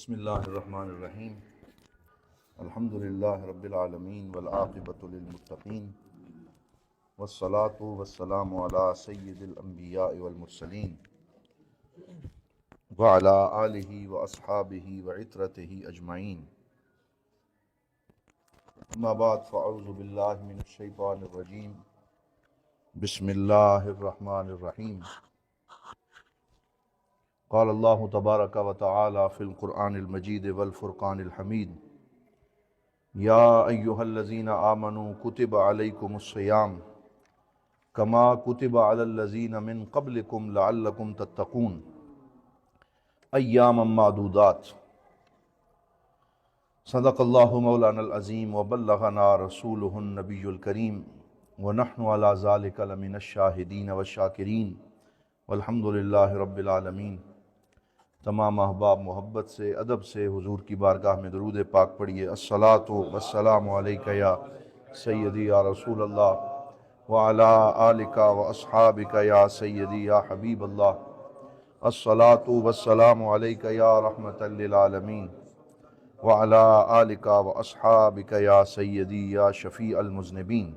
بسم اللہ الرحمن الرحیم الحمد للہ رب العالمین والعاقبۃ للمتقین والصلاة والسلام علی سید الانبیاء والمرسلین وعلی آلہ واصحابہ وعترتہ اجمعین اما بعد فاعوذ باللہ من الشیطان الرجیم بسم اللہ الرحمن الرحیم قال اللہ تبارک و تعالی فی القرآن المجید والفرقان الحمید یا ایہا الذین آمنوا کتب علیکم الصیام کما کتب علی الذین من قبلکم لعلکم تتقون ایاما معدودات صدق اللہ مولانا العظیم وبلغنا رسولہ النبی الکریم ونحن علی ذلک لمن الشاہدین والشاکرین والحمد للہ رب العالمین۔ تمام احباب محبت سے ادب سے حضور کی بارگاہ میں درود پاک پڑھیے۔ الصلاۃ والسلام علیک یا سیدی یا رسول اللہ وعلی آلک واصحابک یا سیدی یا حبیب اللہ۔ الصلاۃ والسلام علیک یا رحمۃ للعالمین وعلی آلک واصحابک یا سیدی یا شفیع المذنبین۔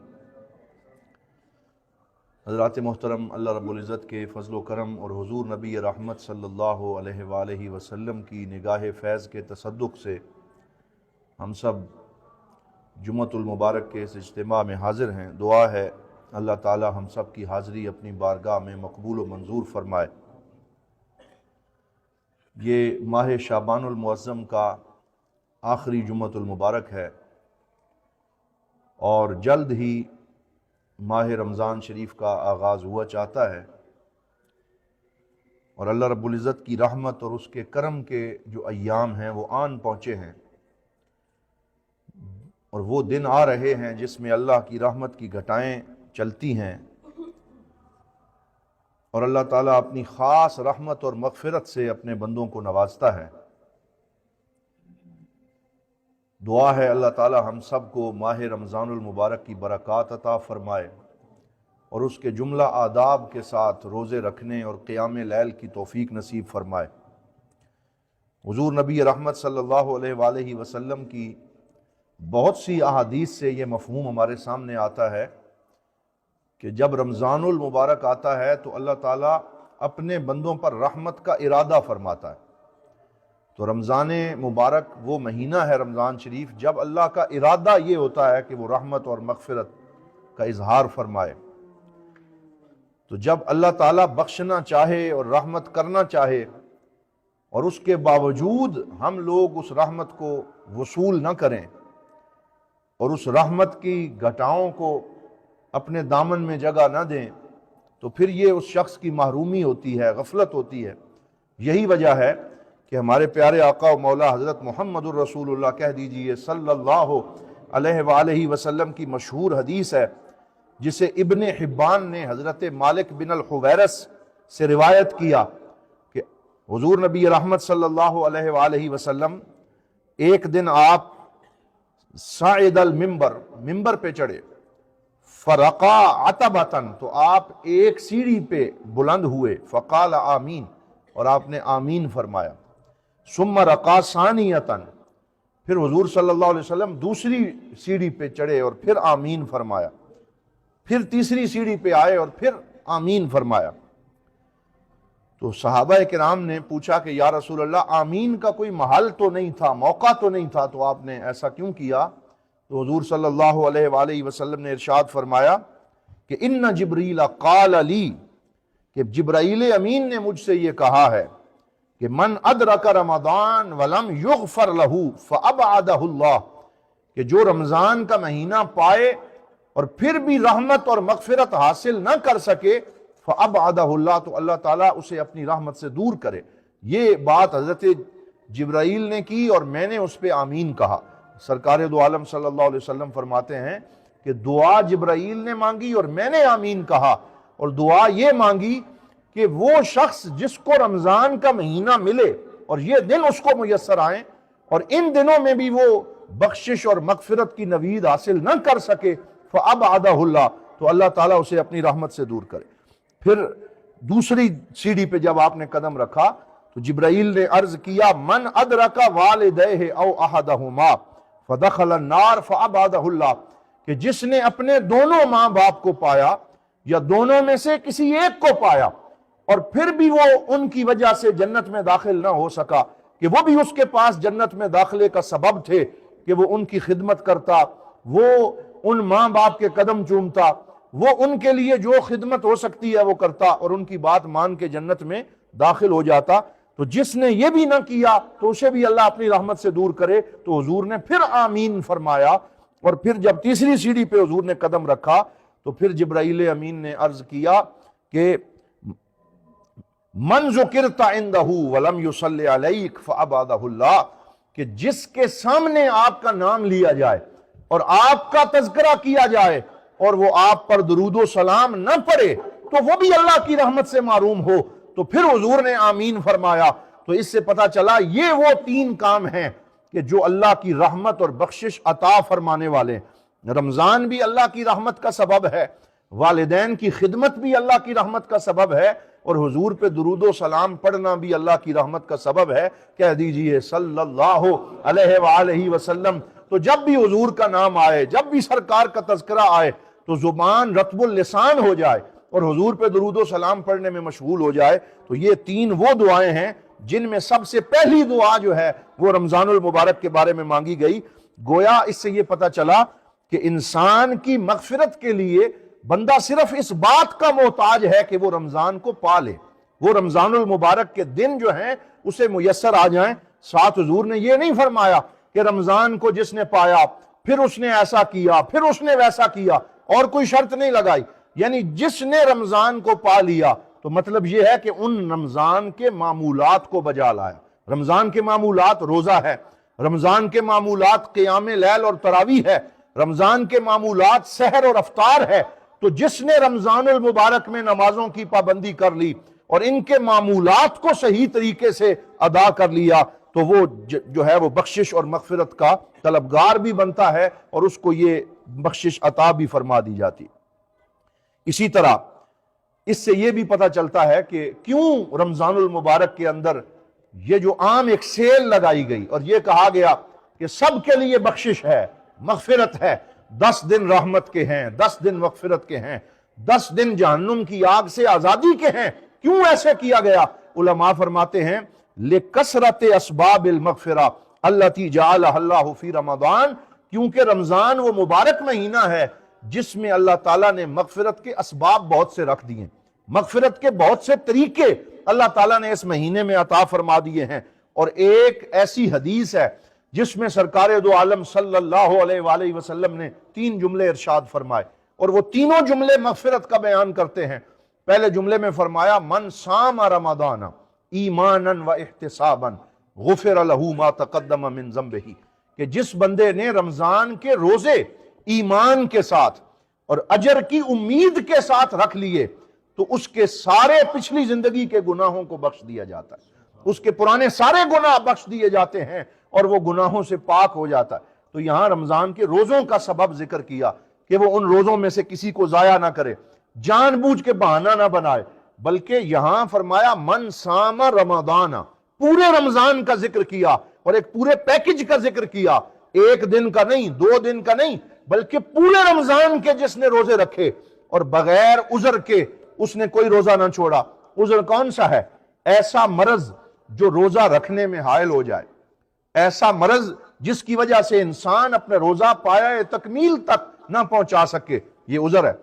حضرات محترم، اللہ رب العزت کے فضل و کرم اور حضور نبی رحمت صلی اللہ علیہ وآلہ وسلم کی نگاہ فیض کے تصدق سے ہم سب جمعۃ المبارک کے اس اجتماع میں حاضر ہیں۔ دعا ہے اللہ تعالی ہم سب کی حاضری اپنی بارگاہ میں مقبول و منظور فرمائے۔ یہ ماہ شعبان المعظم کا آخری جمعۃ المبارک ہے اور جلد ہی ماہ رمضان شریف کا آغاز ہوا چاہتا ہے، اور اللہ رب العزت کی رحمت اور اس کے کرم کے جو ایام ہیں وہ آن پہنچے ہیں، اور وہ دن آ رہے ہیں جس میں اللہ کی رحمت کی گھٹائیں چلتی ہیں اور اللہ تعالیٰ اپنی خاص رحمت اور مغفرت سے اپنے بندوں کو نوازتا ہے۔ دعا ہے اللہ تعالی ہم سب کو ماہ رمضان المبارک کی برکات عطا فرمائے اور اس کے جملہ آداب کے ساتھ روزے رکھنے اور قیام لیل کی توفیق نصیب فرمائے۔ حضور نبی رحمت صلی اللہ علیہ وآلہ وسلم کی بہت سی احادیث سے یہ مفہوم ہمارے سامنے آتا ہے کہ جب رمضان المبارک آتا ہے تو اللہ تعالیٰ اپنے بندوں پر رحمت کا ارادہ فرماتا ہے۔ تو رمضان مبارک وہ مہینہ ہے رمضان شریف جب اللہ کا ارادہ یہ ہوتا ہے کہ وہ رحمت اور مغفرت کا اظہار فرمائے۔ تو جب اللہ تعالیٰ بخشنا چاہے اور رحمت کرنا چاہے اور اس کے باوجود ہم لوگ اس رحمت کو وصول نہ کریں اور اس رحمت کی گھٹاؤں کو اپنے دامن میں جگہ نہ دیں تو پھر یہ اس شخص کی محرومی ہوتی ہے، غفلت ہوتی ہے۔ یہی وجہ ہے کہ ہمارے پیارے آقا و مولا حضرت محمد الرسول اللہ کہہ دیجئے صلی اللہ علیہ وآلہ وسلم کی مشہور حدیث ہے جسے ابن حبان نے حضرت مالک بن الحویرث سے روایت کیا کہ حضور نبی رحمت صلی اللہ علیہ وآلہ وسلم ایک دن آپ صاعد المنبر، ممبر پہ چڑھے، فرقا عتبتن، تو آپ ایک سیڑھی پہ بلند ہوئے، فقال آمین، اور آپ نے آمین فرمایا، ثم رقا ثانیتن، پھر حضور صلی اللہ علیہ وسلم دوسری سیڑھی پہ چڑھے اور پھر آمین فرمایا، پھر تیسری سیڑھی پہ آئے اور پھر آمین فرمایا۔ تو صحابہ کرام نے پوچھا کہ یا رسول اللہ آمین کا کوئی محل تو نہیں تھا، موقع تو نہیں تھا، تو آپ نے ایسا کیوں کیا؟ تو حضور صلی اللہ علیہ وآلہ وسلم نے ارشاد فرمایا کہ ان جبریل قال لی، کہ جبرائیل امین نے مجھ سے یہ کہا ہے کہ من ادرک رمضان ولم یغفر لہ فابعدہ اللہ، کہ جو رمضان کا مہینہ پائے اور پھر بھی رحمت اور مغفرت حاصل نہ کر سکے، فابعدہ اللہ، تو اللہ تعالیٰ اسے اپنی رحمت سے دور کرے۔ یہ بات حضرت جبرائیل نے کی اور میں نے اس پہ آمین کہا۔ سرکار دو عالم صلی اللہ علیہ وسلم فرماتے ہیں کہ دعا جبرائیل نے مانگی اور میں نے آمین کہا، اور دعا یہ مانگی کہ وہ شخص جس کو رمضان کا مہینہ ملے اور یہ دن اس کو میسر آئیں اور ان دنوں میں بھی وہ بخشش اور مغفرت کی نوید حاصل نہ کر سکے، فابعدہ اللہ، تو اللہ تعالیٰ اسے اپنی رحمت سے دور کرے۔ پھر دوسری سیڑھی پہ جب آپ نے قدم رکھا تو جبرائیل نے عرض کیا من ادرک والدیہ او احدہما فدخل النار فابعدہ اللہ، کہ جس نے اپنے دونوں ماں باپ کو پایا یا دونوں میں سے کسی ایک کو پایا اور پھر بھی وہ ان کی وجہ سے جنت میں داخل نہ ہو سکا، کہ وہ بھی اس کے پاس جنت میں داخلے کا سبب تھے کہ وہ ان کی خدمت کرتا، وہ ان ماں باپ کے قدم چومتا، وہ ان کے لیے جو خدمت ہو سکتی ہے وہ کرتا اور ان کی بات مان کے جنت میں داخل ہو جاتا، تو جس نے یہ بھی نہ کیا تو اسے بھی اللہ اپنی رحمت سے دور کرے۔ تو حضور نے پھر آمین فرمایا، اور پھر جب تیسری سیڑھی پہ حضور نے قدم رکھا تو پھر جبرائیل امین نے عرض کیا کہ من ذکرت عندہ ولم یصلی علیک فابعدہ اللہ، کہ جس کے سامنے آپ کا نام لیا جائے اور آپ کا تذکرہ کیا جائے اور وہ آپ پر درود و سلام نہ پڑے تو وہ بھی اللہ کی رحمت سے محروم ہو۔ تو پھر حضور نے آمین فرمایا۔ تو اس سے پتہ چلا یہ وہ تین کام ہیں کہ جو اللہ کی رحمت اور بخشش عطا فرمانے والے ہیں۔ رمضان بھی اللہ کی رحمت کا سبب ہے، والدین کی خدمت بھی اللہ کی رحمت کا سبب ہے، اور حضور پہ درود و سلام پڑھنا بھی اللہ کی رحمت کا سبب ہے۔ کہہ دیجئے صلی اللہ علیہ وآلہ وسلم۔ تو جب بھی حضور کا نام آئے، جب بھی سرکار کا تذکرہ آئے تو زبان رطب اللسان ہو جائے اور حضور پہ درود و سلام پڑھنے میں مشغول ہو جائے۔ تو یہ تین وہ دعائیں ہیں جن میں سب سے پہلی دعا جو ہے وہ رمضان المبارک کے بارے میں مانگی گئی۔ گویا اس سے یہ پتہ چلا کہ انسان کی مغفرت کے لیے بندہ صرف اس بات کا محتاج ہے کہ وہ رمضان کو پا لے، وہ رمضان المبارک کے دن جو ہیں اسے میسر آ جائیں۔ ساتھ حضور نے یہ نہیں فرمایا کہ رمضان کو جس نے پایا پھر اس نے ایسا کیا پھر اس نے ویسا کیا، اور کوئی شرط نہیں لگائی، یعنی جس نے رمضان کو پا لیا تو مطلب یہ ہے کہ ان رمضان کے معمولات کو بجا لایا۔ رمضان کے معمولات روزہ ہے، رمضان کے معمولات قیام لیل اور تراویح ہے، رمضان کے معمولات سحر اور افطار ہے۔ تو جس نے رمضان المبارک میں نمازوں کی پابندی کر لی اور ان کے معمولات کو صحیح طریقے سے ادا کر لیا تو وہ جو ہے وہ بخشش اور مغفرت کا طلبگار بھی بنتا ہے اور اس کو یہ بخشش عطا بھی فرما دی جاتی۔ اسی طرح اس سے یہ بھی پتہ چلتا ہے کہ کیوں رمضان المبارک کے اندر یہ جو عام ایک سیل لگائی گئی اور یہ کہا گیا کہ سب کے لیے بخشش ہے، مغفرت ہے، 10 دن رحمت کے ہیں، 10 دن مغفرت کے ہیں، 10 دن جہنم کی آگ سے آزادی کے ہیں۔ کیوں ایسے کیا گیا؟ علماء فرماتے ہیں لِكَثْرَةِ أَسْبَابِ الْمَغْفِرَةِ الَّتِي جَعَلَهَا اللَّهُ فِي رمضان، کیونکہ رمضان وہ مبارک مہینہ ہے جس میں اللہ تعالیٰ نے مغفرت کے اسباب بہت سے رکھ دیے، مغفرت کے بہت سے طریقے اللہ تعالیٰ نے اس مہینے میں عطا فرما دیے ہیں۔ اور ایک ایسی حدیث ہے جس میں سرکار دو عالم صلی اللہ علیہ وآلہ وسلم نے 3 جملے ارشاد فرمائے، اور وہ تینوں جملے مغفرت کا بیان کرتے ہیں۔ پہلے جملے میں فرمایا من صام رمضان ایمانا و احتسابا غفر له ما تقدم من ذنبہ، کہ جس بندے نے رمضان کے روزے ایمان کے ساتھ اور اجر کی امید کے ساتھ رکھ لیے تو اس کے سارے پچھلی زندگی کے گناہوں کو بخش دیا جاتا ہے، اس کے پرانے سارے گناہ بخش دیے جاتے ہیں اور وہ گناہوں سے پاک ہو جاتا ہے۔ تو یہاں رمضان کے روزوں کا سبب ذکر کیا کہ وہ ان روزوں میں سے کسی کو ضائع نہ کرے، جان بوجھ کے بہانہ نہ بنائے، بلکہ یہاں فرمایا من صام رمضان، پورے رمضان کا ذکر کیا اور ایک پورے پیکج کا ذکر کیا، 1 دن کا نہیں، 2 دن کا نہیں، بلکہ پورے رمضان کے جس نے روزے رکھے اور بغیر عذر کے اس نے کوئی روزہ نہ چھوڑا۔ عذر کون سا ہے؟ ایسا مرض جو روزہ رکھنے میں حائل ہو جائے، ایسا مرض جس کی وجہ سے انسان اپنے روزہ پایا تکمیل تک نہ پہنچا سکے، یہ عذر ہے۔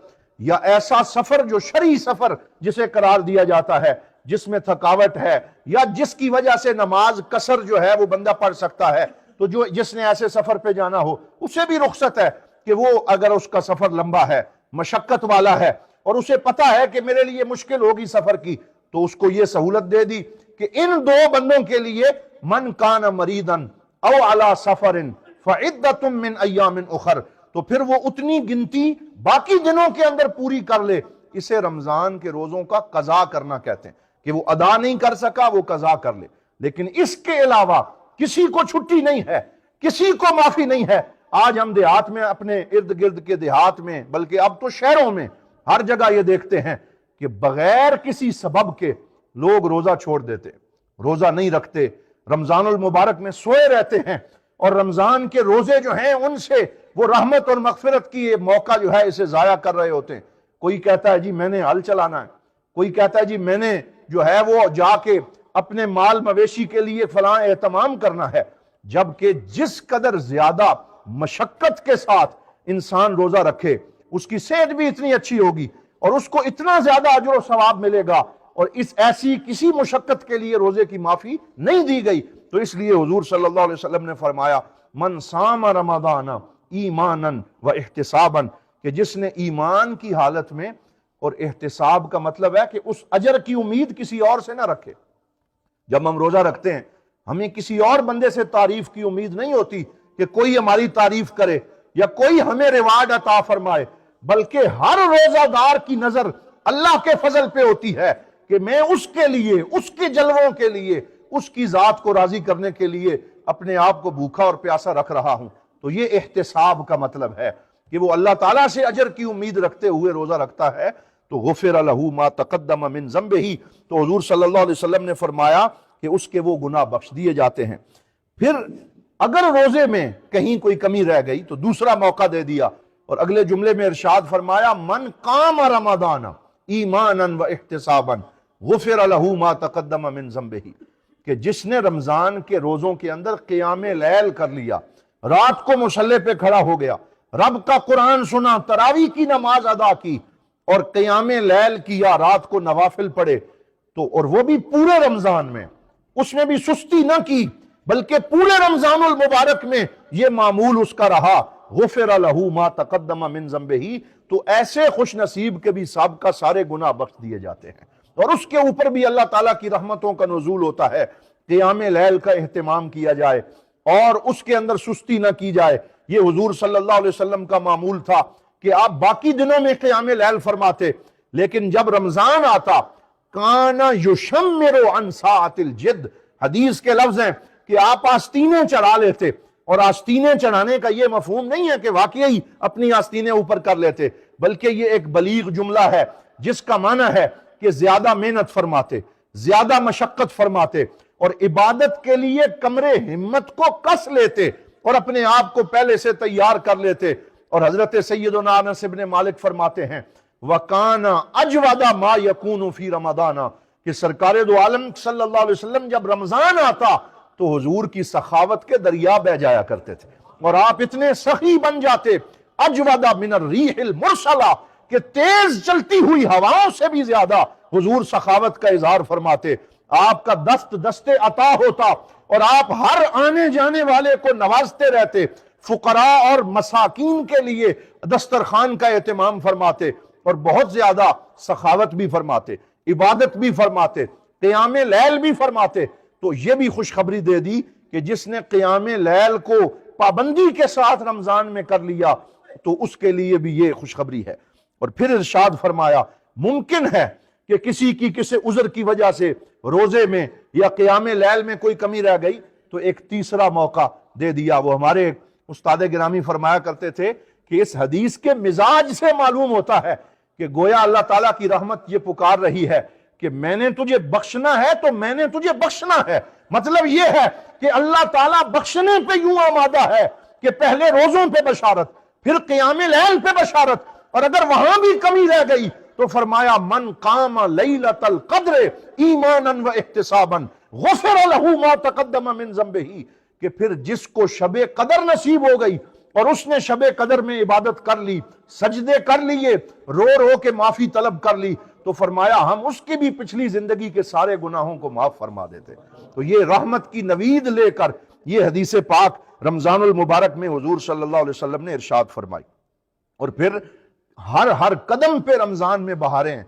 یا ایسا سفر جو شرعی سفر جسے قرار دیا جاتا ہے، جس میں تھکاوٹ ہے یا جس کی وجہ سے نماز قصر جو ہے وہ بندہ پڑھ سکتا ہے، تو جس نے ایسے سفر پہ جانا ہو اسے بھی رخصت ہے کہ وہ اگر اس کا سفر لمبا ہے، مشقت والا ہے اور اسے پتا ہے کہ میرے لیے مشکل ہوگی سفر کی، تو اس کو یہ سہولت دے دی کہ ان 2 بندوں کے لیے من کان مریضا او علی سفر فعدۃ من ایام اخر، تو پھر وہ اتنی گنتی باقی دنوں کے اندر پوری کر لے۔ اسے رمضان کے روزوں کا قضا کرنا کہتے ہیں کہ وہ ادا نہیں کر سکا وہ قضا کر لے۔ لیکن اس کے علاوہ کسی کو چھٹی نہیں ہے، کسی کو معافی نہیں ہے۔ آج ہم دیہات میں، اپنے ارد گرد کے دیہات میں، بلکہ اب تو شہروں میں ہر جگہ یہ دیکھتے ہیں کہ بغیر کسی سبب کے لوگ روزہ چھوڑ دیتے، روزہ نہیں رکھتے، رمضان المبارک میں سوئے رہتے ہیں، اور رمضان کے روزے جو ہیں ان سے وہ رحمت اور مغفرت کی یہ موقع جو ہے اسے ضائع کر رہے ہوتے ہیں۔ کوئی کہتا ہے جی میں نے ہل چلانا ہے، کوئی کہتا ہے جی میں نے جو ہے وہ جا کے اپنے مال مویشی کے لیے فلاں اہتمام کرنا ہے، جبکہ جس قدر زیادہ مشقت کے ساتھ انسان روزہ رکھے اس کی صحت بھی اتنی اچھی ہوگی اور اس کو اتنا زیادہ اجر و ثواب ملے گا، اور اس ایسی کسی مشقت کے لیے روزے کی معافی نہیں دی گئی۔ تو اس لیے حضور صلی اللہ علیہ وسلم نے فرمایا من صام رمضان ایمانا و احتسابا، کہ جس نے ایمان کی حالت میں، اور احتساب کا مطلب ہے کہ اس اجر کی امید کسی اور سے نہ رکھے۔ جب ہم روزہ رکھتے ہیں ہمیں کسی اور بندے سے تعریف کی امید نہیں ہوتی کہ کوئی ہماری تعریف کرے یا کوئی ہمیں ریوارڈ عطا فرمائے، بلکہ ہر روزہ دار کی نظر اللہ کے فضل پہ ہوتی ہے کہ میں اس کے لیے، اس کے جلووں کے لیے، اس کی ذات کو راضی کرنے کے لیے اپنے آپ کو بھوکا اور پیاسا رکھ رہا ہوں۔ تو یہ احتساب کا مطلب ہے کہ وہ اللہ تعالیٰ سے اجر کی امید رکھتے ہوئے روزہ رکھتا ہے۔ تو غفر لہ ما تقدم من ذنبہ، تو حضور صلی اللہ علیہ وسلم نے فرمایا کہ اس کے وہ گناہ بخش دیے جاتے ہیں۔ پھر اگر روزے میں کہیں کوئی کمی رہ گئی تو دوسرا موقع دے دیا، اور اگلے جملے میں ارشاد فرمایا من قام رمضان ایمانا و احتسابا غفر لہ ما تقدم من ذنبہ، کہ جس نے رمضان کے روزوں کے اندر قیام لیل کر لیا، رات کو مصلی پہ کھڑا ہو گیا، رب کا قرآن سنا، تراویح کی نماز ادا کی اور قیام لیل کیا، رات کو نوافل پڑھے، تو اور وہ بھی پورے رمضان میں، اس میں بھی سستی نہ کی بلکہ پورے رمضان المبارک میں یہ معمول اس کا رہا، غفر لہ ما تقدم من ذنبہ، تو ایسے خوش نصیب کے بھی سابقہ سارے گناہ بخش دیے جاتے ہیں، اور اس کے اوپر بھی اللہ تعالیٰ کی رحمتوں کا نزول ہوتا ہے۔ قیام لیل کا اہتمام کیا جائے اور اس کے اندر سستی نہ کی جائے۔ یہ حضور صلی اللہ علیہ وسلم کا معمول تھا کہ آپ باقی دنوں میں قیام لیل فرماتے، لیکن جب رمضان آتا کان یشمر عن ساعۃ الجد، حدیث کے لفظ ہیں کہ آپ آستینیں چڑھا لیتے، اور آستینیں چڑھانے کا یہ مفہوم نہیں ہے کہ واقعی اپنی آستینیں اوپر کر لیتے، بلکہ یہ ایک بلیغ جملہ ہے جس کا معنی ہے کہ زیادہ محنت فرماتے، زیادہ مشقت فرماتے، اور عبادت کے لیے کمرے ہمت کو کس لیتے اور اپنے آپ کو پہلے سے تیار کر لیتے۔ اور حضرت سیدنا انس بن مالک فرماتے ہیں وَقَانَ أَجْوَدَ مَا يَكُونُ فِي رَمَضَانَ، کہ سرکار دو عالم صلی اللہ علیہ وسلم جب رمضان آتا تو حضور کی سخاوت کے دریا بہ جایا کرتے تھے، اور آپ اتنے سخی بن جاتے، اجود من الریح المرسلہ، کہ تیز چلتی ہوئی ہواؤں سے بھی زیادہ حضور سخاوت کا اظہار فرماتے۔ آپ کا دست عطا ہوتا اور آپ ہر آنے جانے والے کو نوازتے رہتے، فقراء اور مساکین کے لیے دسترخوان کا اہتمام فرماتے، اور بہت زیادہ سخاوت بھی فرماتے، عبادت بھی فرماتے، قیام لیل بھی فرماتے۔ تو یہ بھی خوشخبری دے دی کہ جس نے قیام لیل کو پابندی کے ساتھ رمضان میں کر لیا تو اس کے لیے بھی یہ خوشخبری ہے۔ اور پھر ارشاد فرمایا ممکن ہے کہ کسی کی کسی عذر کی وجہ سے روزے میں یا قیام لیل میں کوئی کمی رہ گئی تو ایک تیسرا موقع دے دیا۔ وہ ہمارے استاد گرامی فرمایا کرتے تھے کہ اس حدیث کے مزاج سے معلوم ہوتا ہے کہ گویا اللہ تعالیٰ کی رحمت یہ پکار رہی ہے کہ میں نے تجھے بخشنا ہے تو میں نے تجھے بخشنا ہے۔ مطلب یہ ہے کہ اللہ تعالیٰ بخشنے پہ یوں آمادہ ہے کہ پہلے روزوں پہ بشارت، پھر قیام لیل پہ بشارت، اور اگر وہاں بھی کمی رہ گئی تو فرمایا من قام لیلۃ القدر ایمانا و احتسابا غفر لہ ما تقدم من ذنبہ، کہ پھر جس کو شب قدر نصیب ہو گئی اور اس نے شب قدر میں عبادت کر لی، سجدے کر لیے، رو رو کے معافی طلب کر لی، تو فرمایا ہم اس کی بھی پچھلی زندگی کے سارے گناہوں کو معاف فرما دیتے۔ تو یہ رحمت کی نوید لے کر یہ حدیث پاک رمضان المبارک میں حضور صلی اللہ علیہ وسلم نے ارشاد فرمائی۔ اور پھر ہر قدم پہ رمضان میں بہاریں ہیں۔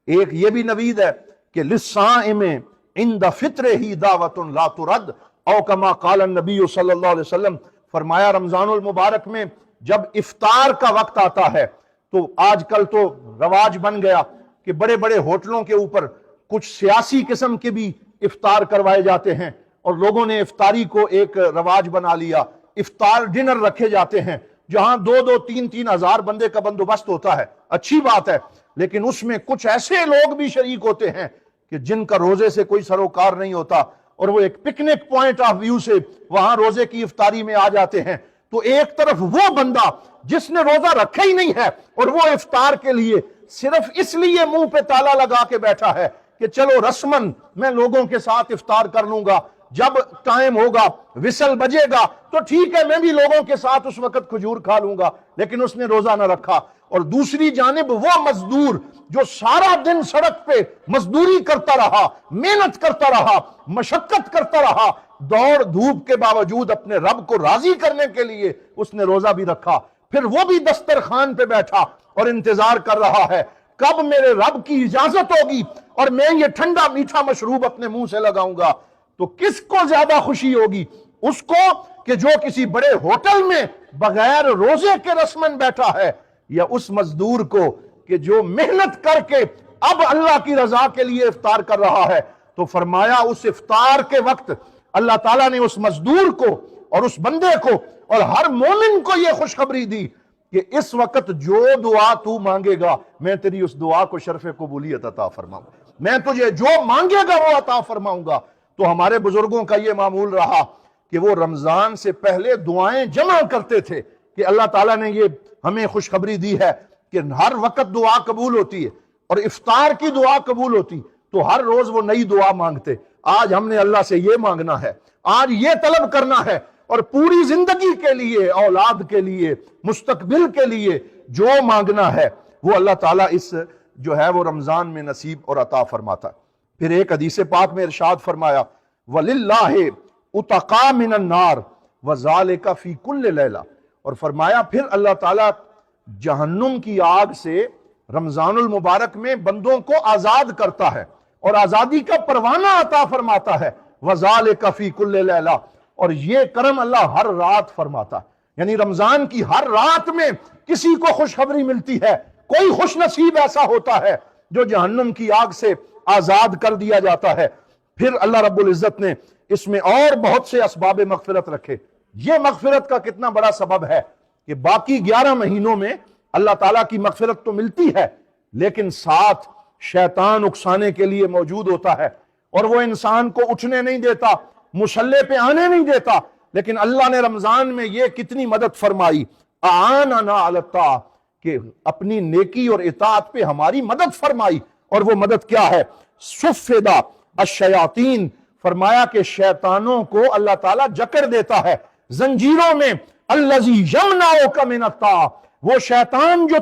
ایک یہ بھی نوید ہے کہ للصائم عند فطرہ دعوت لا ترد، او کما قال النبی صلی اللہ علیہ وسلم، فرمایا رمضان المبارک میں جب افطار کا وقت آتا ہے تو آج کل تو رواج بن گیا کہ بڑے بڑے ہوٹلوں کے اوپر کچھ سیاسی قسم کے بھی افطار کروائے جاتے ہیں، اور لوگوں نے افطاری کو ایک رواج بنا لیا۔ افطار ڈنر رکھے جاتے ہیں جہاں 2-3 ہزار بندے کا بندوبست ہوتا ہے، اچھی بات ہے، لیکن اس میں کچھ ایسے لوگ بھی شریک ہوتے ہیں کہ جن کا روزے سے کوئی سروکار نہیں ہوتا اور وہ ایک پکنک پوائنٹ آف ویو سے وہاں روزے کی افطاری میں آ جاتے ہیں، تو ایک طرف وہ بندہ جس نے روزہ رکھا ہی نہیں ہے اور وہ افطار کے لیے صرف اس لیے منہ پہ تالا لگا کے بیٹھا ہے کہ چلو رسمن میں لوگوں کے ساتھ افطار کر لوں گا، جب ٹائم ہوگا وسل بجے گا تو ٹھیک ہے میں بھی لوگوں کے ساتھ اس وقت کھجور کھا لوں گا، لیکن اس نے روزہ نہ رکھا۔ اور دوسری جانب وہ مزدور جو سارا دن سڑک پہ مزدوری کرتا رہا، محنت کرتا رہا، مشقت کرتا رہا، دوڑ دھوپ کے باوجود اپنے رب کو راضی کرنے کے لیے اس نے روزہ بھی رکھا، پھر وہ بھی دسترخوان پہ بیٹھا اور انتظار کر رہا ہے کب میرے رب کی اجازت ہوگی اور میں یہ ٹھنڈا میٹھا مشروب اپنے منہ سے لگاؤں گا۔ تو کس کو زیادہ خوشی ہوگی؟ اس کو کہ جو کسی بڑے ہوٹل میں بغیر روزے کے رسمن بیٹھا ہے، یا اس مزدور کو کہ جو محنت کر کے اب اللہ کی رضا کے لیے افطار کر رہا ہے؟ تو فرمایا اس افطار کے وقت اللہ تعالیٰ نے اس مزدور کو اور اس بندے کو اور ہر مومن کو یہ خوشخبری دی کہ اس وقت جو دعا تو مانگے گا میں تیری اس دعا کو شرف قبولیت عطا فرماؤں گا، میں تجھے جو مانگے گا وہ عطا فرماؤں گا۔ تو ہمارے بزرگوں کا یہ معمول رہا کہ وہ رمضان سے پہلے دعائیں جمع کرتے تھے کہ اللہ تعالیٰ نے یہ ہمیں خوشخبری دی ہے کہ ہر وقت دعا قبول ہوتی ہے اور افطار کی دعا قبول ہوتی، تو ہر روز وہ نئی دعا مانگتے۔ آج ہم نے اللہ سے یہ مانگنا ہے، آج یہ طلب کرنا ہے، اور پوری زندگی کے لیے، اولاد کے لیے، مستقبل کے لیے جو مانگنا ہے وہ اللہ تعالیٰ اس جو ہے وہ رمضان میں نصیب اور عطا فرماتا۔ پھر ایک حدیث پاک میں ارشاد فرمایا وَلِلَّهِ اُتَقَى مِنَ النَّارِ وَذَلِكَ فِي كُلِّ لَيْلَةٍ، اور فرمایا پھر اللہ تعالیٰ جہنم کی آگ سے رمضان المبارک میں بندوں کو آزاد کرتا ہے اور آزادی کا پروانہ عطا فرماتا ہے، وَذَلِكَ فِي كُلِّ لَيْلَةٍ، اور یہ کرم اللہ ہر رات فرماتا ہے، یعنی رمضان کی ہر رات میں کسی کو خوشخبری ملتی ہے، کوئی خوش نصیب ایسا ہوتا ہے جو جہنم کی آگ سے آزاد کر دیا جاتا ہے۔ پھر اللہ رب العزت نے اس میں اور بہت سے اسباب مغفرت رکھے۔ یہ مغفرت کا کتنا بڑا سبب ہے کہ باقی 11 مہینوں میں اللہ تعالیٰ کی مغفرت تو ملتی ہے، لیکن ساتھ شیطان اکسانے کے لیے موجود ہوتا ہے اور وہ انسان کو اٹھنے نہیں دیتا، مصلی پہ آنے نہیں دیتا۔ لیکن اللہ نے رمضان میں یہ کتنی مدد فرمائی، اعاننا علی الطاعہ، کہ اپنی نیکی اور اطاعت پہ ہماری مدد فرمائی۔ اور وہ مدد کیا ہے؟ صفدہ الشیاطین، فرمایا کہ شیطانوں کو اللہ تعالیٰ جکڑ دیتا ہے زنجیروں میں۔ الذی یمنعک من الطاعہ، وہ شیطان جو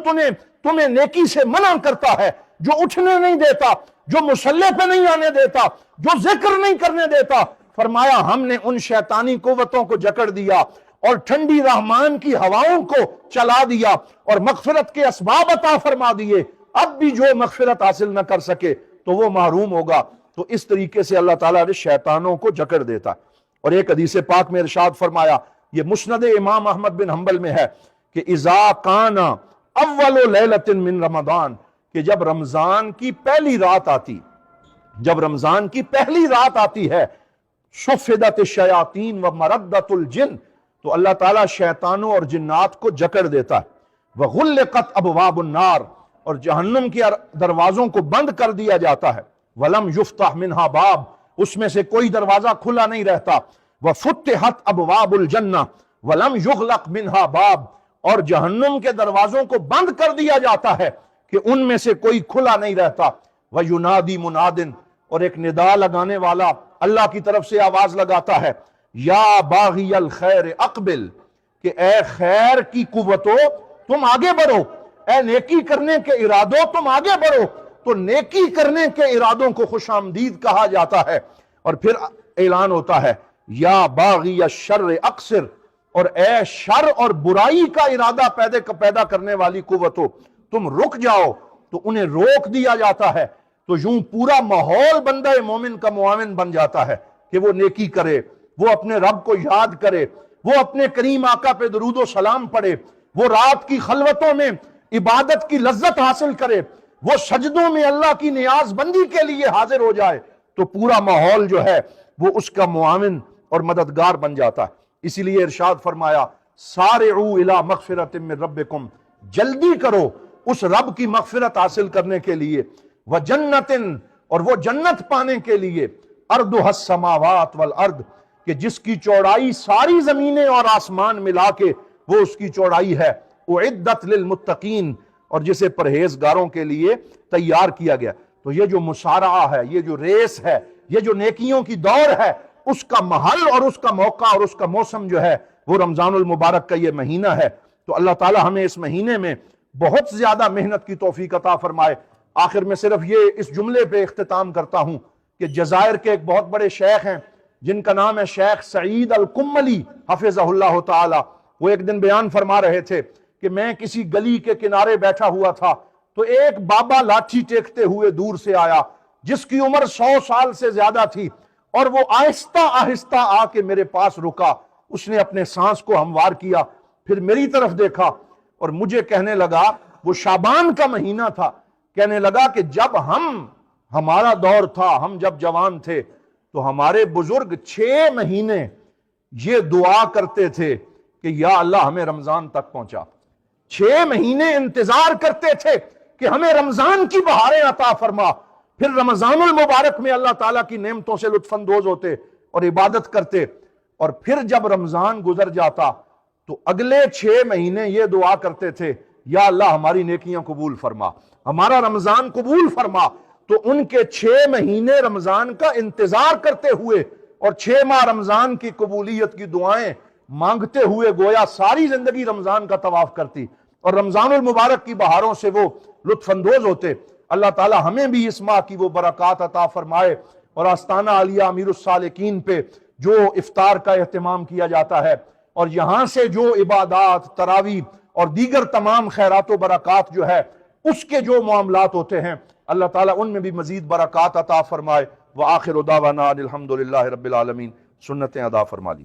تمہیں نیکی سے منع کرتا ہے، جو اٹھنے نہیں دیتا، جو مصلی پہ نہیں آنے دیتا، جو ذکر نہیں کرنے دیتا، فرمایا ہم نے ان شیطانی قوتوں کو جکڑ دیا اور ٹھنڈی رحمان کی ہواؤں کو چلا دیا اور مغفرت کے اسباب عطا فرما دیے۔ اب بھی جو مغفرت حاصل نہ کر سکے تو وہ محروم ہوگا۔ تو اس طریقے سے اللہ تعالیٰ نے شیطانوں کو جکڑ دیتا۔ اور ایک حدیث پاک میں ارشاد فرمایا، یہ مسند امام احمد بن حنبل میں ہے کہ اذا کان اول لیلۃ من رمضان، کہ جب رمضان کی پہلی رات آتی ہے، صفدت الشیاطین ومردت الجن، تو اللہ تعالیٰ شیطانوں اور جنات کو جکڑ دیتا ہے۔ وغلقت ابواب النار، اور جہنم کے دروازوں کو بند کر دیا جاتا ہے۔ ولم یفتح منہا باب، اس میں سے کوئی دروازہ کھلا نہیں رہتا۔ وفتحت ابواب الجنہ ولم یغلق منہا باب، اور جہنم کے دروازوں کو بند کر دیا جاتا ہے کہ ان میں سے کوئی کھلا نہیں رہتا۔ وینادی منادن، اور ایک ندا لگانے والا اللہ کی طرف سے آواز لگاتا ہے، یا باغی الخیر اقبل، کہ اے خیر کی قوتو تم آگے بڑھو، اے نیکی کرنے کے ارادوں تم آگے بڑھو۔ تو نیکی کرنے کے ارادوں کو خوش آمدید کہا جاتا ہے۔ اور پھر اعلان ہوتا ہے، یا باغی الشر اقصر، اور اے شر اور برائی کا ارادہ پیدا کرنے والی قوتو تم رک جاؤ۔ تو انہیں روک دیا جاتا ہے، تو یوں پورا ماحول بندہ مومن کا معاون بن جاتا ہے کہ وہ نیکی کرے، وہ اپنے رب کو یاد کرے، وہ اپنے کریم آقا پہ درود و سلام پڑھے، وہ رات کی خلوتوں میں عبادت کی لذت حاصل کرے، وہ سجدوں میں اللہ کی نیاز بندی کے لیے حاضر ہو جائے، تو پورا ماحول جو ہے وہ اس کا معاون اور مددگار بن جاتا ہے۔ اسی لیے ارشاد فرمایا، سارعوا الی مغفرۃ من ربکم، جلدی کرو اس رب کی مغفرت حاصل کرنے کے لیے، وجنت، اور وہ جنت پانے کے لیے ارضها السماوات والارض، کہ جس کی چوڑائی ساری زمینیں اور آسمان ملا کے وہ اس کی چوڑائی ہے، اعدت للمتقین، اور جسے پرہیزگاروں کے لیے تیار کیا گیا۔ تو یہ جو مصارعہ ہے، یہ جو ریس ہے، یہ جو نیکیوں کی دوڑ ہے، اس کا محل اور اس کا موقع اور اس کا موسم جو ہے وہ رمضان المبارک کا یہ مہینہ ہے۔ تو اللہ تعالی ہمیں اس مہینے میں بہت زیادہ محنت کی توفیق عطا فرمائے۔ آخر میں صرف یہ اس جملے پہ اختتام کرتا ہوں کہ جزائر کے ایک بہت بڑے شیخ ہیں جن کا نام ہے شیخ سعید القملی حفظہ اللہ تعالی، وہ ایک دن بیان فرما رہے تھے کہ میں کسی گلی کے کنارے بیٹھا ہوا تھا تو ایک بابا لاٹھی ٹیکتے ہوئے دور سے آیا جس کی عمر 100 سال سے زیادہ تھی، اور وہ آہستہ آہستہ آ کے میرے پاس رکا، اس نے اپنے سانس کو ہموار کیا، پھر میری طرف دیکھا اور مجھے کہنے لگا، وہ شعبان کا مہینہ تھا، کہنے لگا کہ جب ہمارا دور تھا، ہم جب جوان تھے تو ہمارے بزرگ 6 مہینے یہ دعا کرتے تھے کہ یا اللہ ہمیں رمضان تک پہنچا۔ 6 مہینے انتظار کرتے تھے کہ ہمیں رمضان کی بہاریں عطا فرما، پھر رمضان المبارک میں اللہ تعالیٰ کی نعمتوں سے لطف اندوز ہوتے اور عبادت کرتے، اور پھر جب رمضان گزر جاتا تو اگلے 6 مہینے یہ دعا کرتے تھے یا اللہ ہماری نیکیاں قبول فرما، ہمارا رمضان قبول فرما۔ تو ان کے 6 مہینے رمضان کا انتظار کرتے ہوئے اور 6 ماہ رمضان کی قبولیت کی دعائیں مانگتے ہوئے گویا ساری زندگی رمضان کا طواف کرتی اور رمضان المبارک کی بہاروں سے وہ لطف اندوز ہوتے۔ اللہ تعالی ہمیں بھی اس ماہ کی وہ برکات عطا فرمائے، اور آستانہ عالیہ امیر السالکین پہ جو افطار کا اہتمام کیا جاتا ہے اور یہاں سے جو عبادات، تراویح اور دیگر تمام خیرات و برکات جو ہے اس کے جو معاملات ہوتے ہیں، اللہ تعالیٰ ان میں بھی مزید برکات عطا فرمائے۔ وآخر دعوانا الحمدللہ رب العالمین، سنتیں ادا فرما لی۔